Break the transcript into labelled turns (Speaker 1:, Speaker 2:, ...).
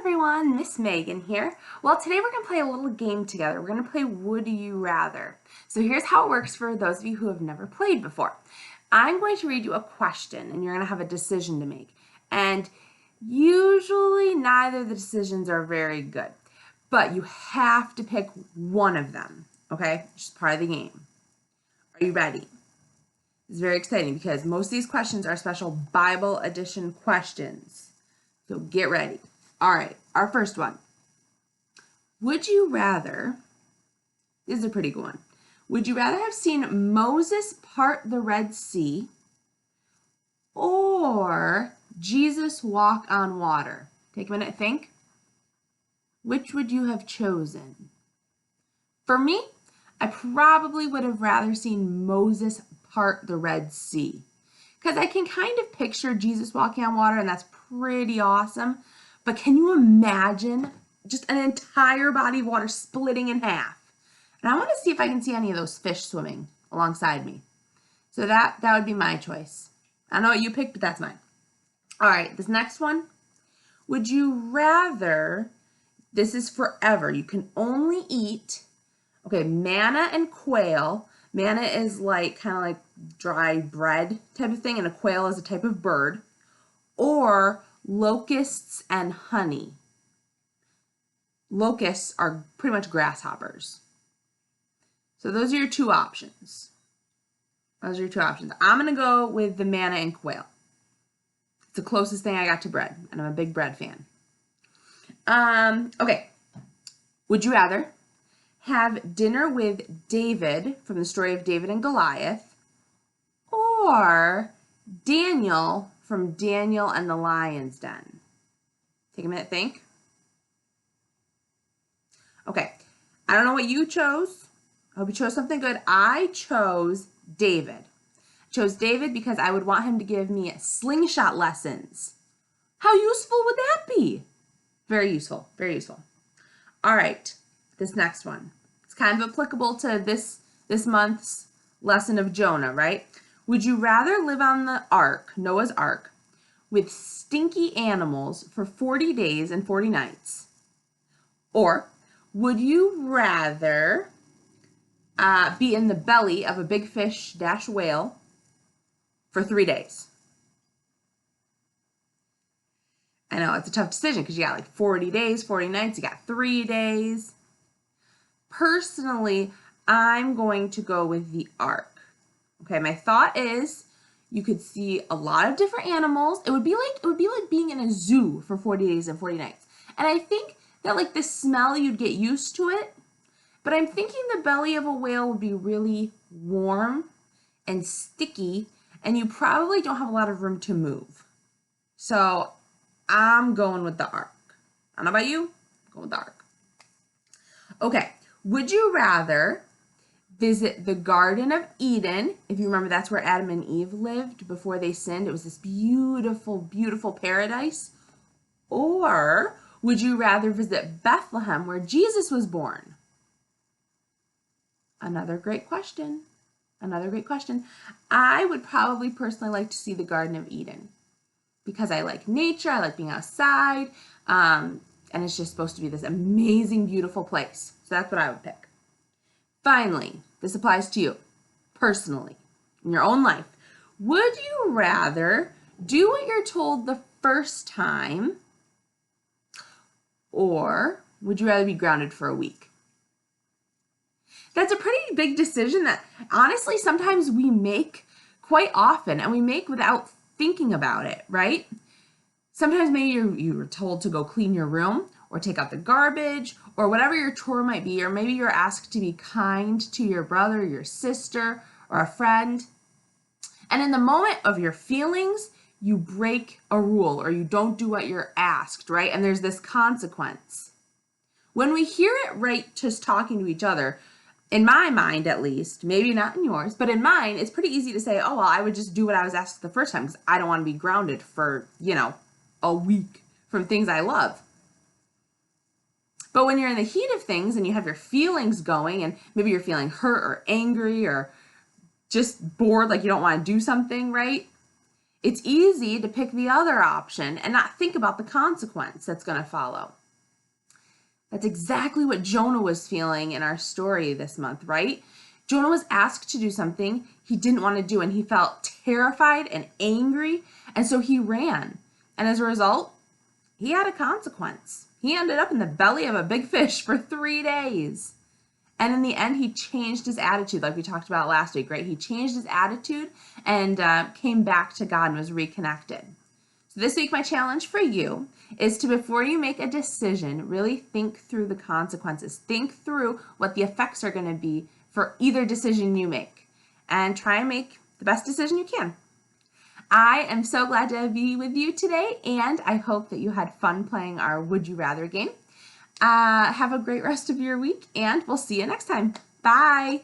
Speaker 1: everyone, Miss Megan here. Well, today we're going to play a little game together. We're going to play Would You Rather. So here's how it works for those of you who have never played before. I'm going to read you a question and you're going to have a decision to make. And usually neither of the decisions are very good, but you have to pick one of them, okay? It's just part of the game. Are you ready? It's very exciting because most of these questions are special Bible edition questions. So get ready. All right, our first one. Would you rather, this is a pretty good one. Would you rather have seen Moses part the Red Sea or Jesus walk on water? Take a minute, think. Which would you have chosen? For me, I probably would have rather seen Moses part the Red Sea because I can kind of picture Jesus walking on water and that's pretty awesome. But can you imagine just an entire body of water splitting in half? And I want to see if I can see any of those fish swimming alongside me. So that would be my choice. I don't know what you picked, but that's mine. All right, this next one. Would you rather, this is forever, you can only eat, okay, manna and quail. Manna is like kind of like dry bread type of thing, and a quail is a type of bird. Or locusts and honey. Locusts are pretty much grasshoppers. So those are your two options. I'm going to go with the manna and quail. It's the closest thing I got to bread, and I'm a big bread fan. Okay. Would you rather have dinner with David from the story of David and Goliath or Daniel from Daniel and the Lion's Den? Take a minute, think. Okay, I don't know what you chose. I hope you chose something good. I chose David. I chose David because I would want him to give me slingshot lessons. How useful would that be? Very useful, very useful. All right, this next one. It's kind of applicable to this month's lesson of Jonah, right? Would you rather live on the ark, Noah's ark, with stinky animals for 40 days and 40 nights? Or would you rather be in the belly of a big fish - whale for 3 days? I know, it's a tough decision because you got like 40 days, 40 nights, you got 3 days. Personally, I'm going to go with the ark. Okay, my thought is you could see a lot of different animals. It would be like being in a zoo for 40 days and 40 nights. And I think that like the smell, you'd get used to it. But I'm thinking the belly of a whale would be really warm and sticky, and you probably don't have a lot of room to move. So I'm going with the ark. I don't know about you, I'm going with the ark. Okay, would you rather visit the Garden of Eden? If you remember, that's where Adam and Eve lived before they sinned. It was this beautiful, beautiful paradise. Or would you rather visit Bethlehem, where Jesus was born? Another great question. Another great question. I would probably personally like to see the Garden of Eden because I like nature, I like being outside, and it's just supposed to be this amazing, beautiful place. So that's what I would pick. Finally, this applies to you personally in your own life. Would you rather do what you're told the first time, or would you rather be grounded for a week? That's a pretty big decision that honestly sometimes we make quite often, and we make without thinking about it, right? Sometimes maybe you were told to go clean your room or take out the garbage or whatever your chore might be, or maybe you're asked to be kind to your brother, your sister, or a friend. And in the moment of your feelings, you break a rule or you don't do what you're asked, right? And there's this consequence. When we hear it right just talking to each other, in my mind at least, maybe not in yours, but in mine, it's pretty easy to say, oh, well, I would just do what I was asked the first time because I don't want to be grounded for, a week from things I love. But when you're in the heat of things and you have your feelings going and maybe you're feeling hurt or angry or just bored, like you don't want to do something, right? It's easy to pick the other option and not think about the consequence that's going to follow. That's exactly what Jonah was feeling in our story this month, right? Jonah was asked to do something he didn't want to do, and he felt terrified and angry, and so he ran. And as a result, he had a consequence. He ended up in the belly of a big fish for 3 days. And in the end, he changed his attitude, like we talked about last week, right? He changed his attitude and came back to God and was reconnected. So this week, my challenge for you is to, before you make a decision, really think through the consequences. Think through what the effects are going to be for either decision you make, and try and make the best decision you can. I am so glad to be with you today, and I hope that you had fun playing our Would You Rather game. Have a great rest of your week, and we'll see you next time. Bye.